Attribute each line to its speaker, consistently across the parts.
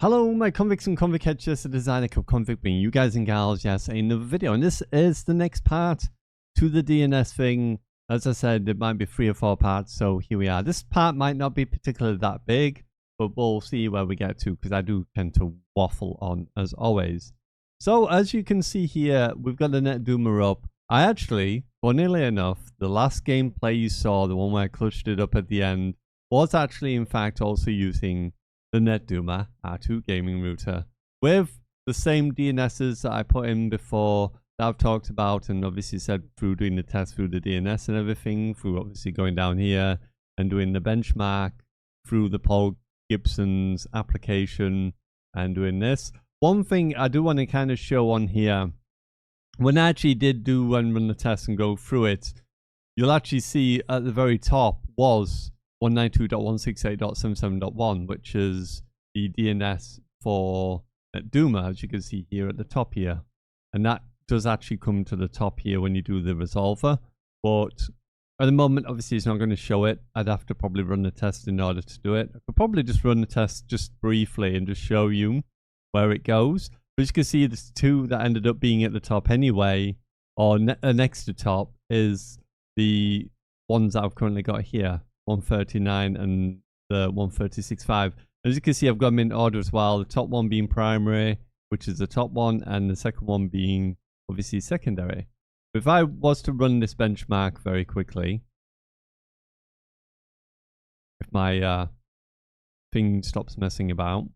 Speaker 1: Hello, my convicts and convict heads, the designer of Convict, bringing you guys and gals, yes, another video. And this is the next part to the DNS thing. As I said, it might be 3 or 4 parts, so here we are. This part might not be particularly that big, but we'll see where we get to, because I do tend to waffle on, as always. So, as you can see here, we've got the Netduma up. I actually, funnily enough, the last gameplay you saw, the one where I clutched it up at the end, was actually, in fact, also using the Netduma R2 gaming router with the same DNSs that I put in before that I've talked about, and obviously said through doing the test through the DNS and everything, through obviously going down here and doing the benchmark through the Paul Gibson's application and doing this. One thing I do want to kind of show on here, when I actually did do and run the test and go through it, you'll actually see at the very top was 192.168.77.1, which is the DNS for Netduma, as you can see here at the top here. And that does actually come to the top here when you do the resolver. But at the moment, obviously, it's not going to show it. I'd have to probably run the test in order to do it. I could probably just run the test just briefly and just show you where it goes. But as you can see, there's 2 that ended up being at the top anyway, or next to top, is the ones that I've currently got here. 139 and the 136.5. As you can see, I've got them in order as well. The top one being primary, which is the top one, and the second one being obviously secondary. If I was to run this benchmark very quickly, if my thing stops messing about,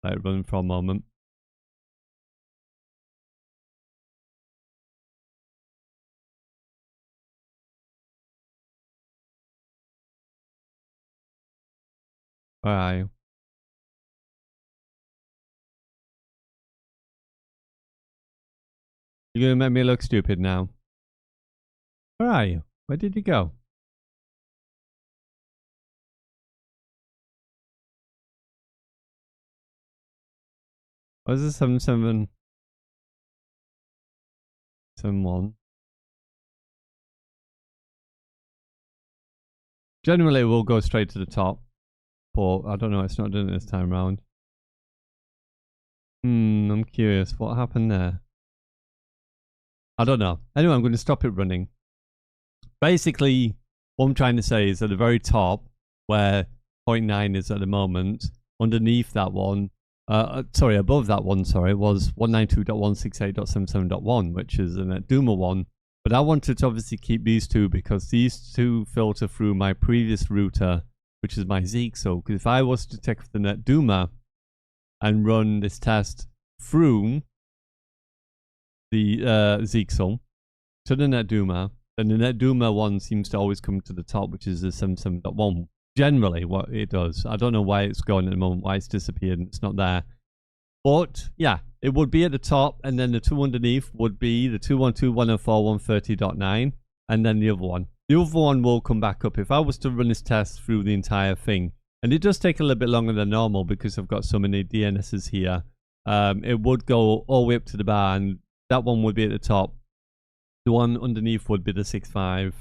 Speaker 1: let it run for a moment. Where are you? You're gonna make me look stupid now. Where are you? Where did you go? What is this 7771? Generally, we'll go straight to the top. But I don't know, it's not doing it this time around. I'm curious. What happened there? I don't know. Anyway, I'm going to stop it running. Basically, what I'm trying to say is at the very top, where 0.9 is at the moment, underneath that one, above that one, was 192.168.77.1, which is a Netduma one. But I wanted to obviously keep these 2 because these 2 filter through my previous router, which is my Zeek. So, because if I was to take the Netduma and run this test through the Zeek to the Netduma, then the Netduma one seems to always come to the top, which is the 77.1. Generally, what it does. I don't know why it's gone at the moment, why it's disappeared and it's not there. But yeah, it would be at the top, and then the 2 underneath would be the 212.104.130.9, and then the other one. The other one will come back up. If I was to run this test through the entire thing, and it does take a little bit longer than normal because I've got so many DNSs here, it would go all the way up to the bar, and that one would be at the top. The one underneath would be the 6.5,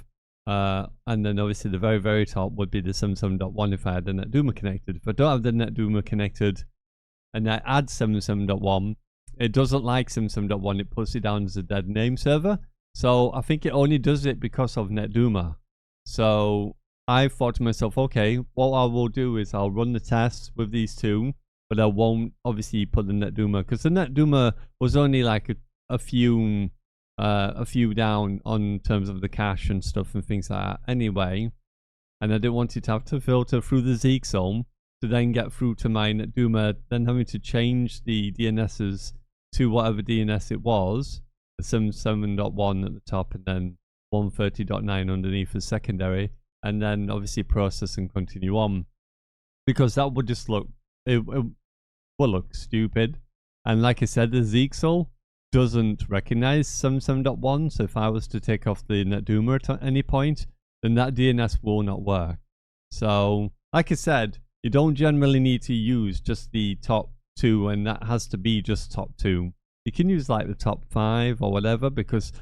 Speaker 1: and then obviously the very, very top would be the 77.1 if I had the Netduma connected. If I don't have the Netduma connected, and I add 77.1, it doesn't like 77.1, it puts it down as a dead name server. So I think it only does it because of Netduma. So I thought to myself, okay, what I will do is I'll run the test with these 2, but I won't obviously put the Netduma, because the Netduma was only like a few down on terms of the cache and stuff and things like that anyway. And I didn't want it to have to filter through the Zeek zone to then get through to my Netduma, then having to change the DNSs to whatever DNS it was. 77.1 at the top, and then 130.9 underneath as secondary, and then obviously process and continue on, because that would just look, it will look stupid. And like I said, the Zeek doesn't recognize 77.1, so if I was to take off the Netduma at any point, then that DNS will not work. So like I said, you don't generally need to use just the top 2, and that has to be just top 2. You can use like the top 5 or whatever, because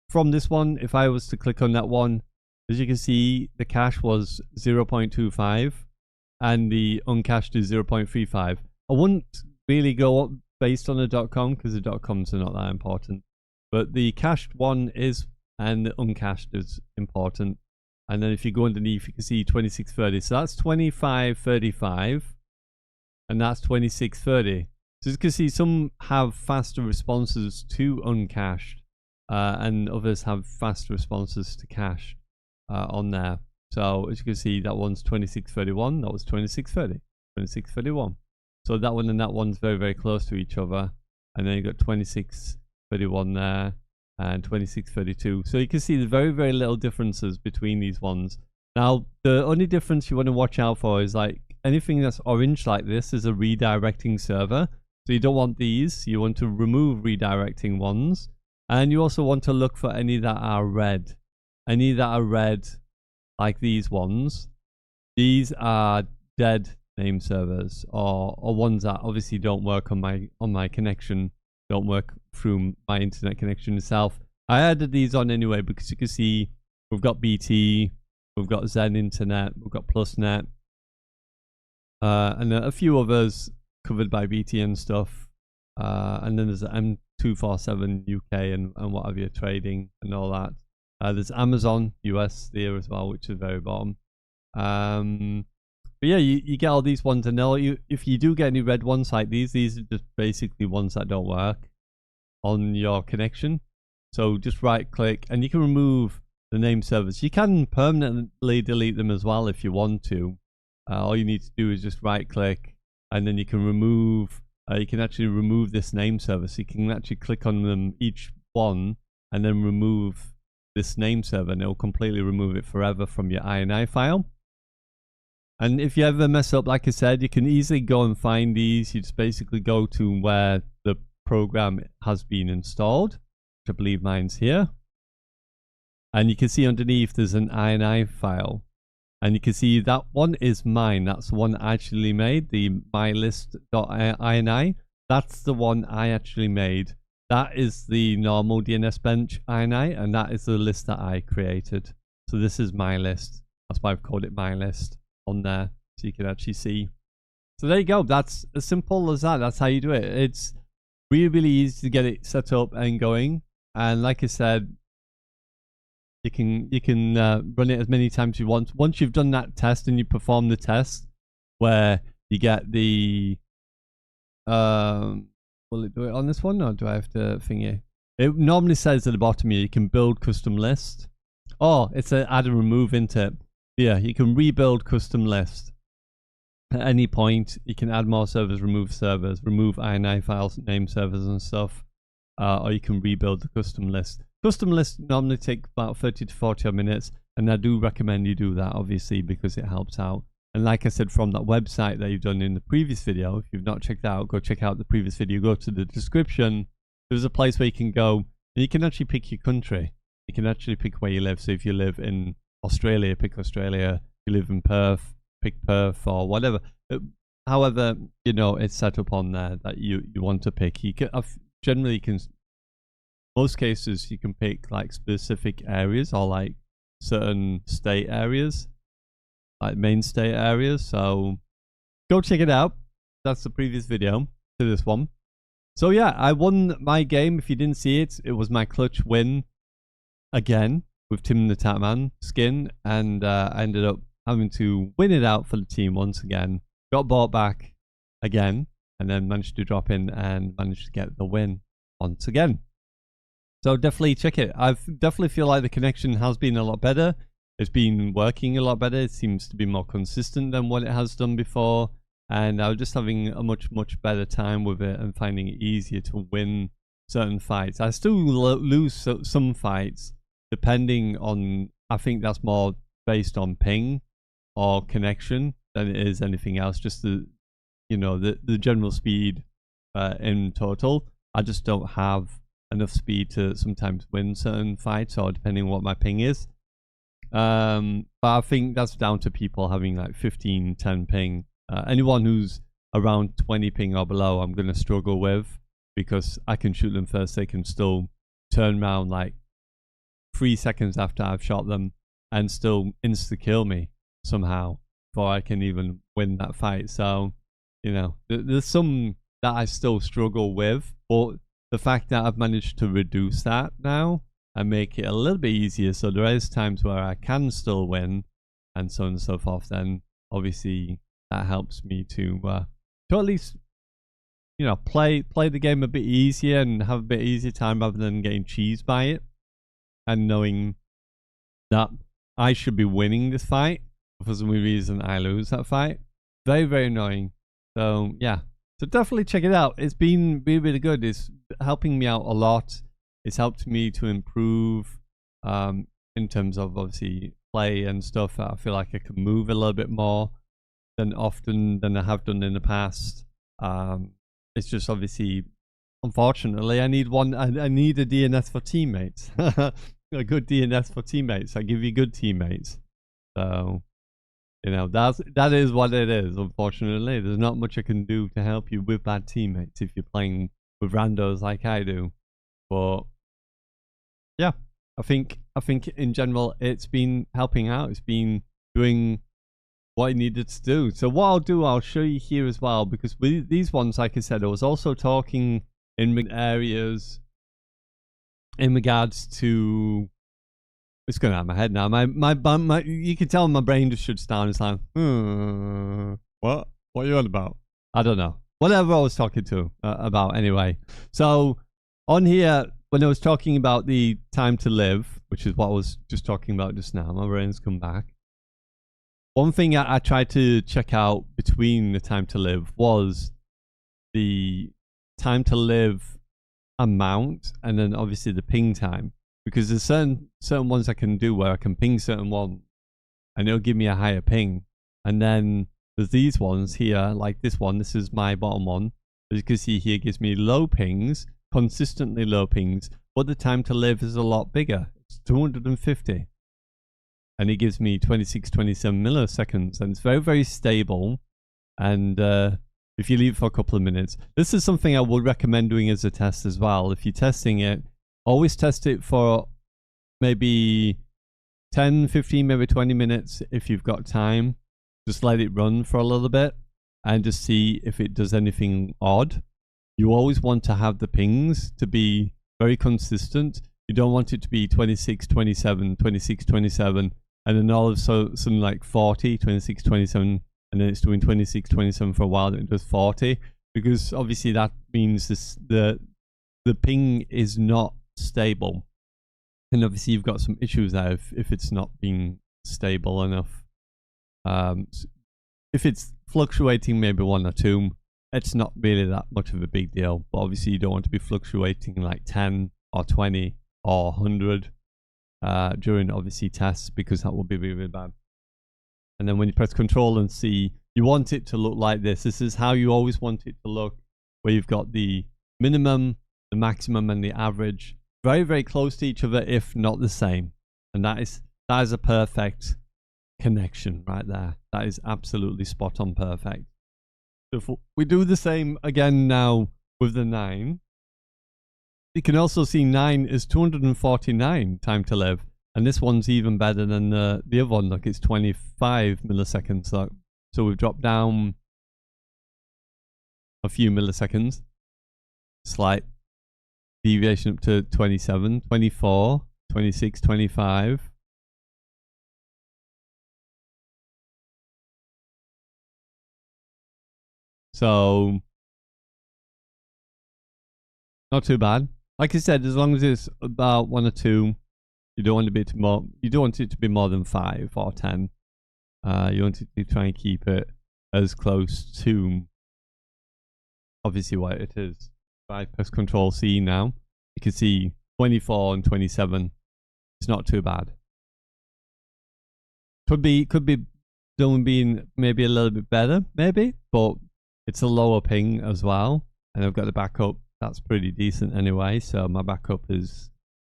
Speaker 1: from this one, if I was to click on that one, As you can see, the cache was 0.25 and the uncached is 0.35. I wouldn't really go up based on the .com because the .coms are not that important. But the cached one is, and the uncached is important. And then if you go underneath, you can see 2630. So that's 2535 and that's 2630. So as you can see, some have faster responses to uncached and others have faster responses to cached on there. So as you can see, that one's 2631, that was 2630, 2631. So that one and that one's very, very close to each other. And then you got 2631 there and 2632. So you can see the very, very little differences between these ones. Now, the only difference you want to watch out for is like anything that's orange like this is a redirecting server. So you don't want these. You want to remove redirecting ones. And you also want to look for any that are red. Any that are red, like these ones, these are dead name servers, or ones that obviously don't work on my connection, don't work through my internet connection itself. I added these on anyway because you can see we've got BT, we've got Zen Internet, we've got PlusNet, and a few others covered by BT and stuff. And then there's the M247 UK and what have you, trading and all that. There's Amazon US there as well, which is very bottom. But yeah, you get all these ones, and if you do get any red ones like these are just basically ones that don't work on your connection. So just right click and you can remove the name servers. You can permanently delete them as well if you want to. All you need to do is just right click and then you can remove, you can actually remove this name server. So you can actually click on them, each one, and then remove this name server, and it will completely remove it forever from your INI file. And if you ever mess up, like I said, you can easily go and find these. You just basically go to where the program has been installed, which I believe mine's here. And you can see underneath there's an INI file. And you can see that one is mine. That's the one I actually made, the mylist.ini. That's the one I actually made. That is the normal DNS bench INI, and that is the list that I created. So this is my list. That's why I've called it my list on there, so you can actually see. So there you go. That's as simple as that. That's how you do it. It's really, really easy to get it set up and going. And like I said, you can run it as many times as you want. Once you've done that test and you perform the test where you get the will it do it on this one, or do I have to thingy? It normally says at the bottom here you can build custom list. Oh, it's an add and remove into it. Yeah, you can rebuild custom list at any point. You can add more servers, remove INI files, name servers and stuff, or you can rebuild the custom list. Custom lists normally take about 30 to 40 minutes, and I do recommend you do that, obviously, because it helps out. And like I said, from that website that you've done in the previous video, if you've not checked out, go check out the previous video. Go to the description. There's a place where you can go, and you can actually pick your country. You can actually pick where you live. So if you live in Australia, pick Australia. If you live in Perth, pick Perth, or whatever. However, you know, it's set up on there that you want to pick. You can generally most cases you can pick like specific areas or like certain state areas, like main state areas. So go check it out. That's the previous video to this one. So yeah, I won my game. If you didn't see it, it was my clutch win again with Tim the Tatman skin, and I ended up having to win it out for the team once again. Got bought back again, and then managed to drop in and managed to get the win once again. So definitely check it. I definitely feel like the connection has been a lot better. It's been working a lot better. It seems to be more consistent than what it has done before. And I was just having a much better time with it and finding it easier to win certain fights. I still lose some fights depending on, I think that's more based on ping or connection than it is anything else. Just the, you know, the general speed in total. I just don't have enough speed to sometimes win certain fights, or depending on what my ping is. But I think that's down to people having like 15, 10 ping. Anyone who's around 20 ping or below, I'm going to struggle with, because I can shoot them first. They can still turn around like 3 seconds after I've shot them and still insta-kill me somehow before I can even win that fight. So, you know, there's some that I still struggle with, but the fact that I've managed to reduce that now and make it a little bit easier, so there is times where I can still win and so on and so forth, then obviously that helps me to at least, you know, play the game a bit easier and have a bit easier time rather than getting cheesed by it and knowing that I should be winning this fight. For some reason I lose that fight. Very, very annoying. So yeah, so definitely check it out. It's been really, really good. It's helping me out a lot. It's helped me to improve in terms of obviously play and stuff. I feel like I can move a little bit more than often than I have done in the past. It's just obviously, unfortunately, I need I need a DNS for teammates. A good DNS for teammates. I give you good teammates. So, you know, that is what it is. Unfortunately, there's not much I can do to help you with bad teammates if you're playing with randos like I do. But yeah, I think in general it's been helping out. It's been doing what it needed to do. So what I'll do, I'll show you here as well, because with these ones, like I said, I was also talking in areas in regards to, it's going out of my head now. My you can tell my brain just shuts down. It's like, what are you on about? I don't know. Whatever I was talking to about anyway. So on here, when I was talking about the time to live, which is what I was just talking about just now, my brain's come back. One thing I tried to check out between the time to live was the time to live amount and then obviously the ping time, because there's certain ones I can do where I can ping certain one and it'll give me a higher ping, and then there's these ones here, like this one. This is my bottom one. As you can see here, gives me low pings, consistently low pings, but the time to live is a lot bigger. It's 250. And it gives me 26, 27 milliseconds. And it's very, very stable. And if you leave it for a couple of minutes, this is something I would recommend doing as a test as well. If you're testing it, always test it for maybe 10, 15, maybe 20 minutes if you've got time. Just let it run for a little bit and just see if it does anything odd. You always want to have the pings to be very consistent. You don't want it to be 26, 27, 26, 27. And then all of a sudden like 40, 26, 27, and then it's doing 26, 27 for a while, then it does 40. Because obviously that means the ping is not stable. And obviously you've got some issues there if it's not being stable enough. If it's fluctuating maybe 1 or 2, it's not really that much of a big deal. But obviously you don't want to be fluctuating like 10 or 20 or 100. During obviously tests, because that will be really, really bad. And then when you press Control and C, you want it to look like this. This is how you always want it to look, where you've got the minimum, the maximum, and the average very, very close to each other, if not the same. And that is a perfect connection right there. That is absolutely spot on perfect. So if we do the same again now with the 9. You can also see 9 is 249 time to live, and this one's even better than the other one. Look, it's 25 milliseconds. So we've dropped down a few milliseconds. Slight deviation up to 27, 24, 26, 25. So not too bad. Like I said, as long as it's about 1 or 2, you don't want it to be more than 5 or 10. You want it to try and keep it as close to obviously what it is. If I press Control C now, you can see 24 and 27. It's not too bad. Could be done being maybe a little bit better, maybe, but it's a lower ping as well. And I've got the backup. That's pretty decent anyway, so my backup is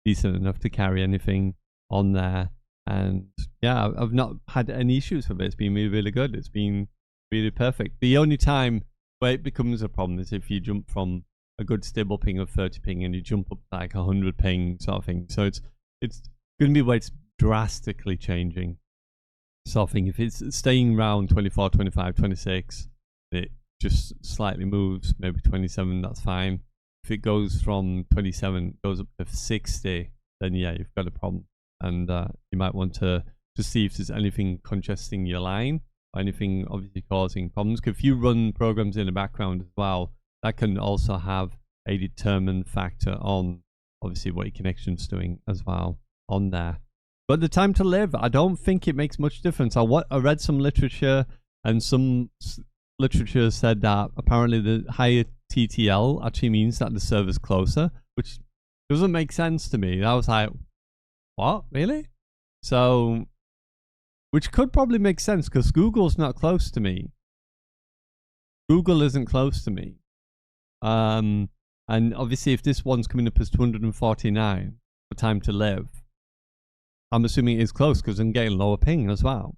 Speaker 1: decent enough to carry anything on there. And yeah, I've not had any issues with it. It's been really, really good. It's been really perfect. The only time where it becomes a problem is if you jump from a good stable ping of 30 ping and you jump up like 100 ping sort of thing. So it's going to be where it's drastically changing. So I think if it's staying around 24, 25, 26, it just slightly moves, maybe 27, that's fine. If it goes from 27, goes up to 60, then yeah, you've got a problem. And you might want to see if there's anything congesting your line, or anything obviously causing problems. Because if you run programs in the background as well, that can also have a determined factor on obviously what your connection's doing as well on there. But the time to live, I don't think it makes much difference. I read some literature, and some literature said that apparently the higher TTL actually means that the server's closer, which doesn't make sense to me. I was like, what? Really? So, which could probably make sense because Google's not close to me. Google isn't close to me. And obviously if this one's coming up as 249 for time to live, I'm assuming it is close because I'm getting lower ping as well.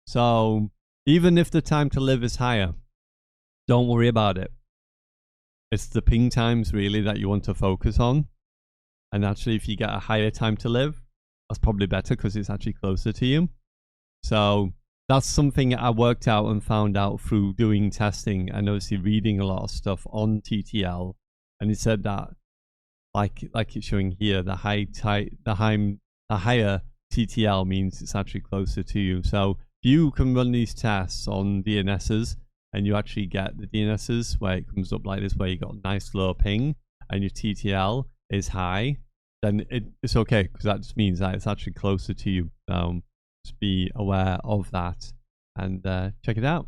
Speaker 1: So even if the time to live is higher, don't worry about it. It's the ping times really that you want to focus on. And actually if you get a higher time to live, that's probably better because it's actually closer to you. So that's something I worked out and found out through doing testing and obviously reading a lot of stuff on TTL. And it said that, like it's showing here, the higher TTL means it's actually closer to you. So if you can run these tests on DNSs and you actually get the DNSs where it comes up like this, where you got a nice low ping and your TTL is high, then it's okay because that just means that it's actually closer to you. Just be aware of that and check it out.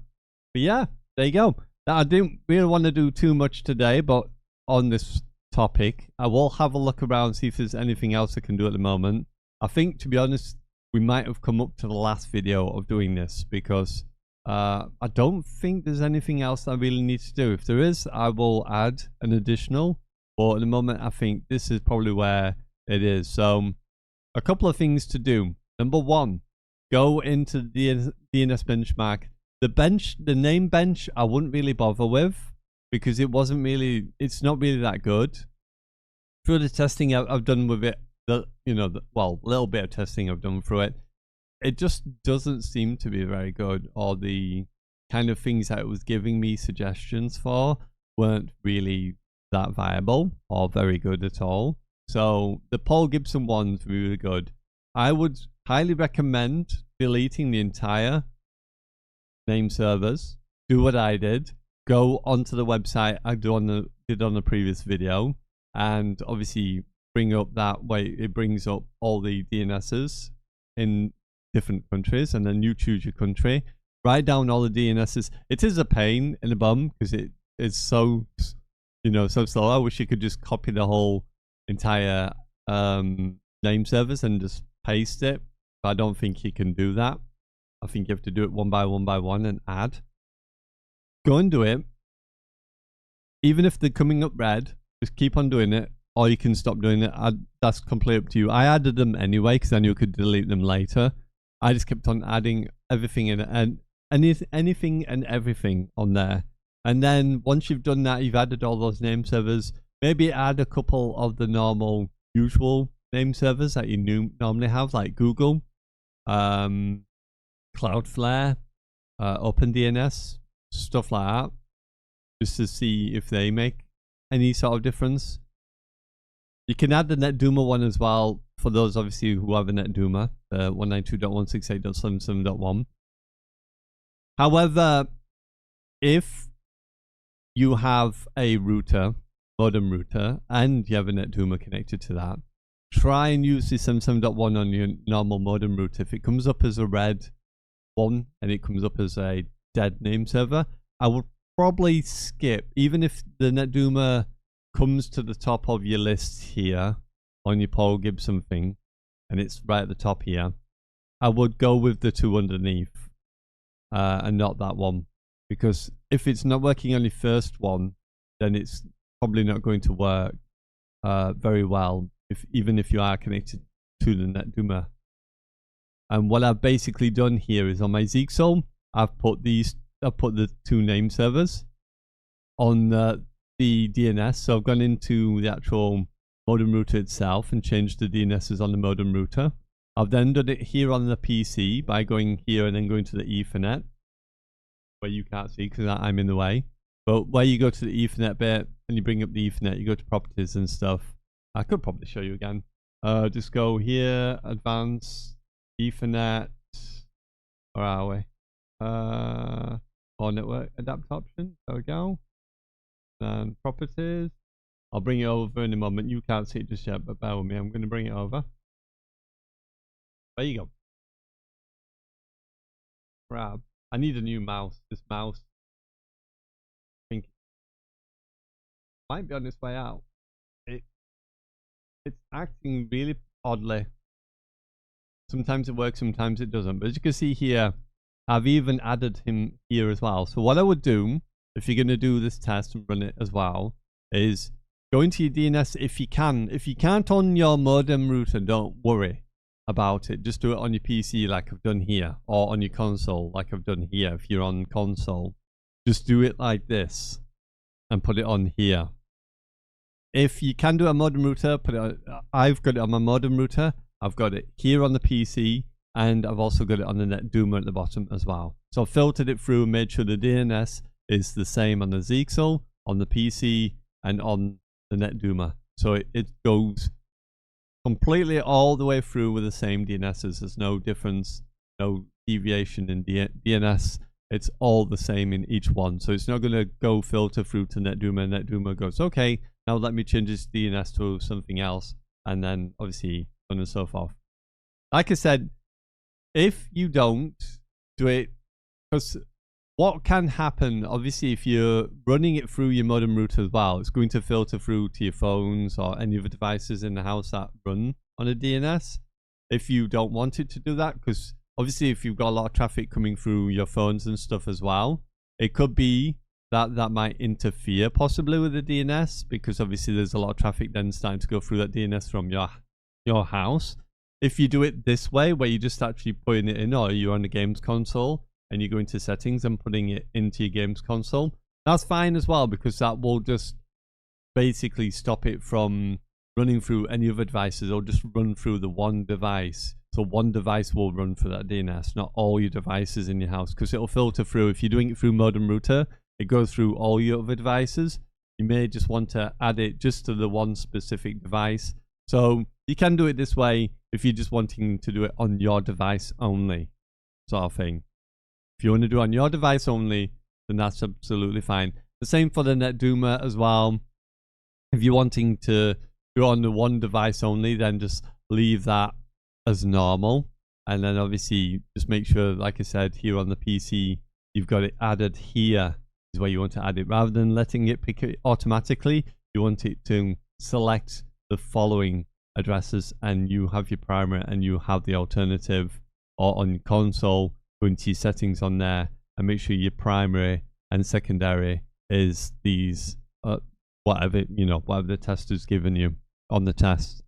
Speaker 1: But yeah, there you go. Now, I didn't really want to do too much today, but on this topic, I will have a look around, see if there's anything else I can do at the moment. I think, to be honest, we might have come up to the last video of doing this because I don't think there's anything else I really need to do. If there is, I will add an additional, but at the moment, I think this is probably where it is. So a couple of things to do. Number one, go into the DNS benchmark. The name bench, I wouldn't really bother with because it's not really that good. Through the testing I've done with it, well, a little bit of testing I've done through it, it just doesn't seem to be very good, or the kind of things that it was giving me suggestions for weren't really that viable or very good at all. So the Paul Gibson one's really good. I would highly recommend deleting the entire name servers. Do what I did. Go onto the website I did on the previous video, and obviously bring up that way. It brings up all the DNSs in different countries, and then you choose your country. Write down all the DNSs. It is a pain in the bum because it is so slow. I wish you could just copy the whole entire name servers and just paste it. But I don't think you can do that. I think you have to do it one by one and add. Go and do it. Even if they're coming up red, just keep on doing it, or you can stop doing it. That's completely up to you. I added them anyway because I knew I could delete them later. I just kept on adding everything in it, and anything and everything on there. And then once you've done that, you've added all those name servers. Maybe add a couple of the normal, usual name servers that you normally have, like Google, Cloudflare, OpenDNS, stuff like that, just to see if they make any sort of difference. You can add the Netduma one as well for those obviously who have a Netduma, 192.168.77.1. However, if you have a router, modem router, and you have a Netduma connected to that, try and use the 77.1 on your normal modem router. If it comes up as a red one and it comes up as a dead name server, I would probably skip, even if the Netduma comes to the top of your list here on your Paul Gibson thing, and it's right at the top here, I would go with the two underneath and not that one, because if it's not working on your first one, then it's probably not going to work very well, even if you are connected to the Netduma. And what I've basically done here is on my Zeeksol, I've put the two name servers on the DNS. So I've gone into the actual modem router itself and changed the DNSs on the modem router. I've then done it here on the PC by going here and then going to the Ethernet, where you can't see because I'm in the way. But where you go to the Ethernet bit and you bring up the Ethernet, you go to properties and stuff. I could probably show you again. Just go here, advanced, Ethernet. Where are we? Or network adapt option. There we go. And properties. I'll bring it over in a moment. You can't see it just yet, but bear with me. I'm going to bring it over. There you go. Grab. I need a new mouse. This mouse, I think, might be on its way out. It's acting really oddly. Sometimes it works, sometimes it doesn't. But as you can see here, I've even added him here as well. So what I would do, if you're going to do this test and run it as well, is go into your DNS if you can. If you can't on your modem router, don't worry about it. Just do it on your PC like I've done here, or on your console like I've done here. If you're on console, just do it like this and put it on here. If you can do a modem router, put it on, I've got it on my modem router. I've got it here on the PC, and I've also got it on the Netduma at the bottom as well. So I've filtered it through and made sure the DNS is the same on the Zixel, on the PC, and on the Netduma. So it goes completely all the way through with the same DNSs. There's no difference, no deviation in DNS. It's all the same in each one. So it's not going to go filter through to Netduma, and Netduma goes, okay, now let me change this DNS to something else. And then obviously so on and so forth. Like I said, if you don't do it, because what can happen, obviously, if you're running it through your modem router as well, it's going to filter through to your phones or any other devices in the house that run on a DNS. If you don't want it to do that, because obviously if you've got a lot of traffic coming through your phones and stuff as well, it could be that that might interfere possibly with the DNS, because obviously there's a lot of traffic then starting to go through that DNS from your house. If you do it this way, where you just actually putting it in, or you're on the games console and you go into settings and putting it into your games console, that's fine as well, because that will just basically stop it from running through any other devices. It'll just run through the one device. So one device will run for that DNS, not all your devices in your house, because it'll filter through. If you're doing it through modem router, it goes through all your other devices. You may just want to add it just to the one specific device. So you can do it this way if you're just wanting to do it on your device only, sort of thing. If you want to do it on your device only, then that's absolutely fine. The same for the Netduma as well. If you're wanting to do it on the one device only, then just leave that as normal. And then obviously just make sure, like I said, here on the PC, you've got it added here is where you want to add it. Rather than letting it pick it automatically, you want it to select the following addresses, and you have your primary and you have the alternative, or on your console, go into your settings on there and make sure your primary and secondary is these, whatever the tester's given you on the test.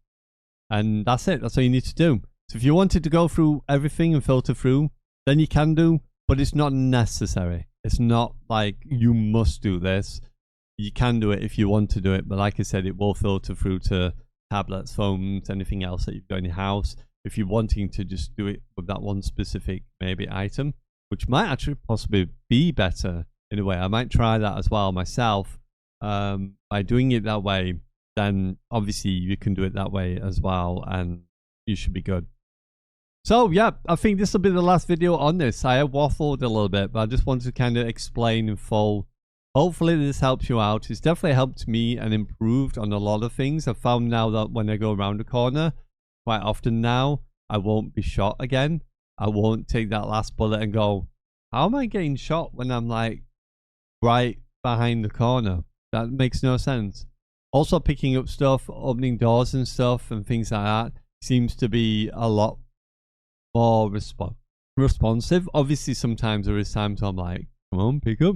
Speaker 1: And that's it. That's all you need to do. So if you wanted to go through everything and filter through, then you can do, but it's not necessary. It's not like you must do this. You can do it if you want to do it, but like I said, it will filter through to tablets, phones, anything else that you've got in your house. If you're wanting to just do it with that one specific maybe item, which might actually possibly be better in a way. I might try that as well myself. By doing it that way, then obviously you can do it that way as well, and you should be good. So yeah, I think this will be the last video on this. I have waffled a little bit, but I just wanted to kind of explain in full. Hopefully this helps you out. It's definitely helped me and improved on a lot of things. I've found now that when I go around a corner, quite often now, I won't be shot again. I won't take that last bullet and go, how am I getting shot when I'm like right behind the corner? That makes no sense. Also picking up stuff, opening doors and stuff and things like that seems to be a lot more responsive. Obviously sometimes there is times I'm like, come on, pick up.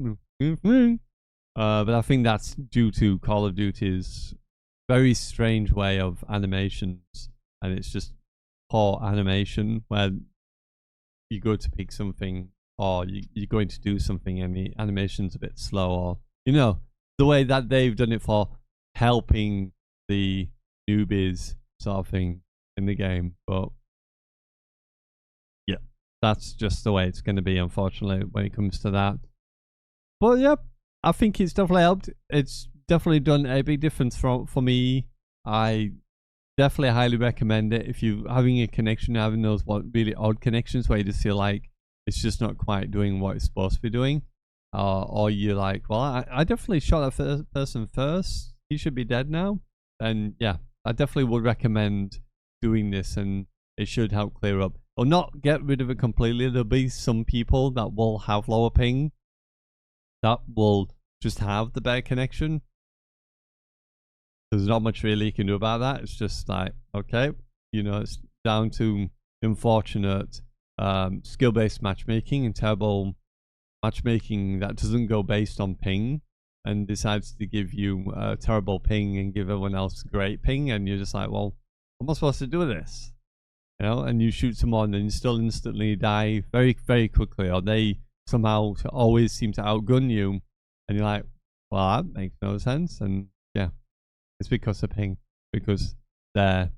Speaker 1: But I think that's due to Call of Duty's very strange way of animations, and it's just poor animation where you go to pick something, or you're going to do something and the animation's a bit slow, or the way that they've done it for helping the newbies sort of thing in the game. But That's just the way it's going to be, unfortunately, when it comes to that. But yeah, I think it's definitely helped. It's definitely done a big difference for me. I definitely highly recommend it if you're having a connection, having those really odd connections where you just feel like it's just not quite doing what it's supposed to be doing. Or you're like, well, I definitely shot that person first. He should be dead now. And yeah, I definitely would recommend doing this, and it should help clear up. Or not get rid of it completely. There'll be some people that will have lower ping that will just have the better connection. There's not much really you can do about that. It's just like, okay, you know, it's down to unfortunate skill-based matchmaking and terrible matchmaking that doesn't go based on ping and decides to give you terrible ping and give everyone else great ping, and you're just like, well, what am I supposed to do with this? You know, and you shoot someone and you still instantly die very, very quickly, or they somehow always seem to outgun you, and you're like, well, that makes no sense. And yeah, it's because of ping, because they're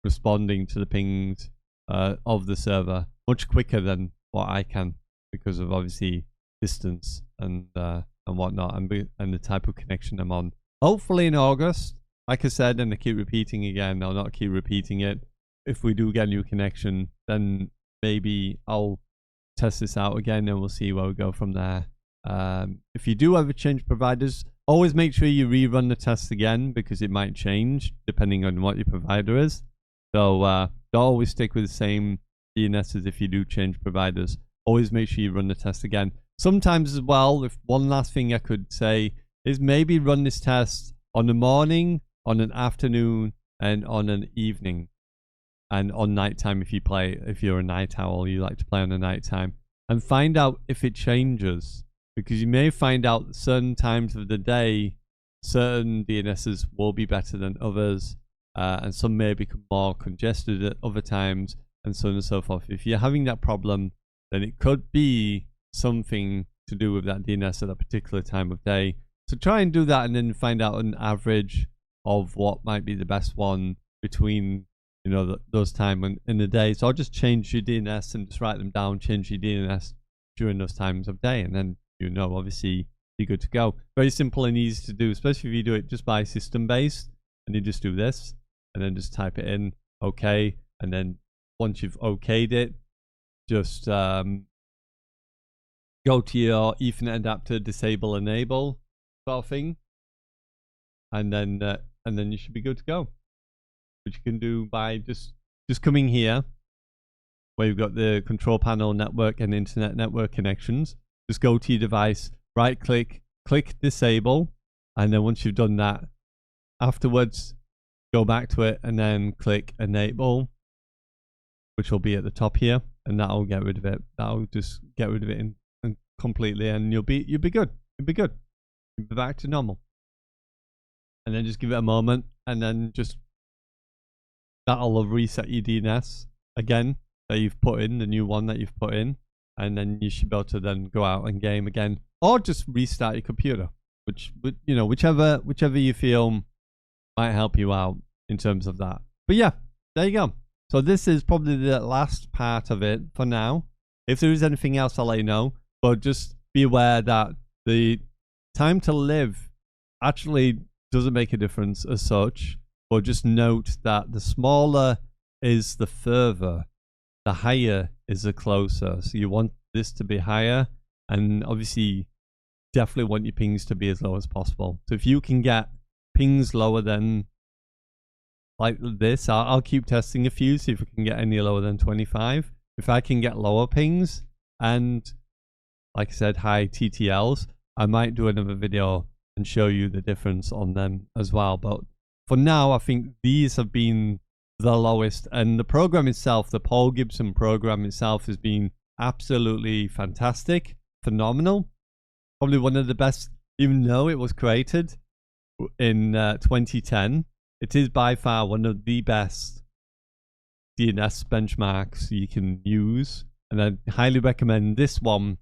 Speaker 1: responding to the pings of the server much quicker than what I can, because of obviously distance and whatnot, and the type of connection I'm on. Hopefully in August, like I said, and I keep repeating again, I'll not keep repeating it. If we do get a new connection, then maybe I'll test this out again and we'll see where we go from there. If you do ever change providers, always make sure you rerun the test again, because it might change depending on what your provider is. So don't always stick with the same DNS as if you do change providers. Always make sure you run the test again. Sometimes as well, if one last thing I could say is maybe run this test on the morning, on an afternoon, and on an evening. And on nighttime, if you're a night owl, you like to play on the nighttime, and find out if it changes, because you may find out that certain times of the day, certain DNSs will be better than others, and some may become more congested at other times, and so on and so forth. If you're having that problem, then it could be something to do with that DNS at a particular time of day. So try and do that, and then find out an average of what might be the best one between, you know, those time in the day. So I'll just change your DNS and just write them down, change your DNS during those times of day, and then, you know, obviously you're good to go. Very simple and easy to do, especially if you do it just by system based, and you just do this and then just type it in, okay, and then once you've okayed it, just go to your Ethernet adapter, disable, enable sort of thing, and then you should be good to go. Which you can do by just coming here, where you've got the control panel, network and internet network connections. Just go to your device, right click, click disable, and then once you've done that, afterwards go back to it and then click enable, which will be at the top here, and that'll get rid of it. That'll just get rid of it completely, and you'll be good. You'll be good. You'll be back to normal. And then just give it a moment, and then just that'll reset your DNS again that you've put in, the new one that you've put in, and then you should be able to then go out and game again, or just restart your computer, you know, whichever you feel might help you out in terms of that. But yeah, there you go. So this is probably the last part of it for now. If there is anything else, I'll let you know. But just be aware that the time to live actually doesn't make a difference as such. But just note that the smaller is the further, the higher is the closer. So you want this to be higher, and obviously definitely want your pings to be as low as possible. So if you can get pings lower than like this, I'll keep testing a few, see if we can get any lower than 25. If I can get lower pings and, like I said, high TTLs, I might do another video and show you the difference on them as well. But for now, I think these have been the lowest, and the program itself, the Paul Gibson program itself, has been absolutely fantastic, phenomenal, probably one of the best. Even though it was created in 2010, it is by far one of the best DNS benchmarks you can use, and I highly recommend this one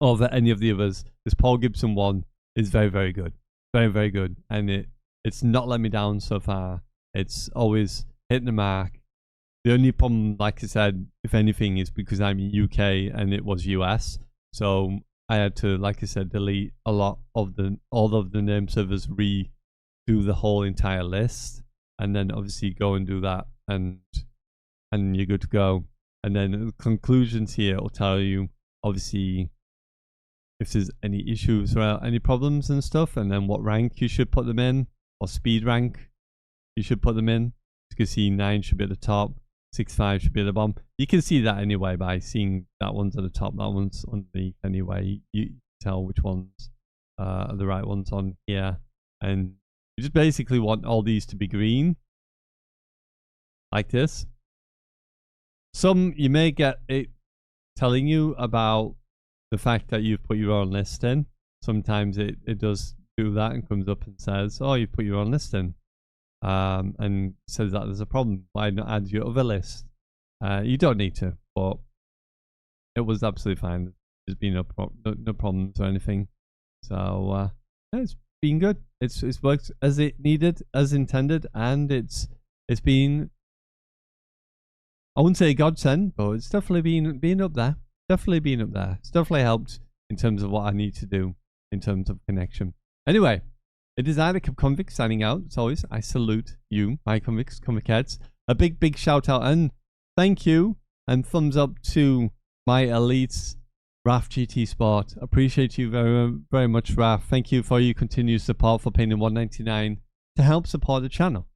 Speaker 1: over any of the others. This Paul Gibson one is very, very good, very, very good, and it's not let me down so far. It's always hitting the mark, The only problem, like I said, if anything, is because I'm in UK and it was US. So I had to, like I said, delete a lot of all of the name servers, redo the whole entire list, and then obviously go and do that, and you're good to go. And then the conclusions here will tell you, obviously, if there's any issues or any problems and stuff, and then what rank you should put them in, or speed rank you should put them in. You can see 9 should be at the top, 6.5 should be at the bottom. You can see that anyway by seeing that one's at the top, that one's underneath anyway. You can tell which ones are the right ones on here. And you just basically want all these to be green, like this. Some, you may get it telling you about the fact that you've put your own list in. Sometimes it does do that and comes up and says, oh, you've put your own list in. And says that there's a problem. Why not add your other list? You don't need to, but it was absolutely fine. There's been no problems or anything. So yeah, it's been good. It's worked as it needed, as intended, and it's been, I wouldn't say a godsend, but it's definitely been up there. Definitely been up there. It's definitely helped in terms of what I need to do in terms of connection. Anyway, it is I, the Convict, signing out. As always, I salute you, my convicts, convict heads. A big shout out and thank you and thumbs up to my elites, Raf GT Sport. Appreciate you very much, Raf. Thank you for your continued support, for paying $1.99 to help support the channel.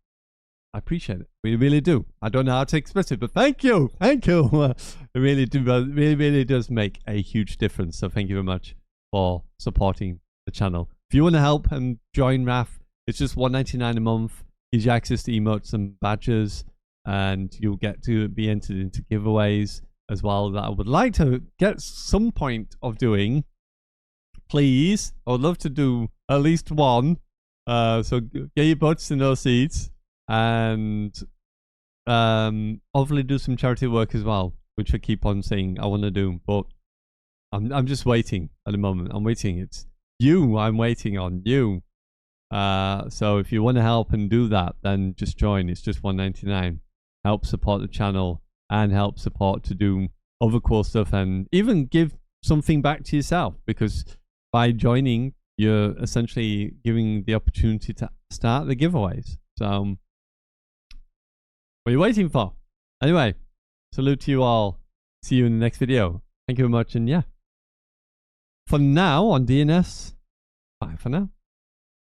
Speaker 1: I appreciate it. We really do. I don't know how to express it, but thank you. Thank you. It really does make a huge difference. So thank you very much for supporting the channel. If you want to help and join RAF, it's just $1.99 a month. Gives you access to emotes and badges, and you'll get to be entered into giveaways as well that I would like to get some point of doing. Please, I would love to do at least one. So get your butts in those seats, and hopefully do some charity work as well, which I keep on saying I want to do, but I'm just waiting at the moment. I'm waiting. It's you. I'm waiting on you. So if you want to help and do that, then just join. It's just $1.99. Help support the channel and help support to do other cool stuff, and even give something back to yourself, because by joining, you're essentially giving the opportunity to start the giveaways. So what are you waiting for? Anyway, salute to you all. See you in the next video. Thank you very much, and yeah. For now on DNS, bye for now.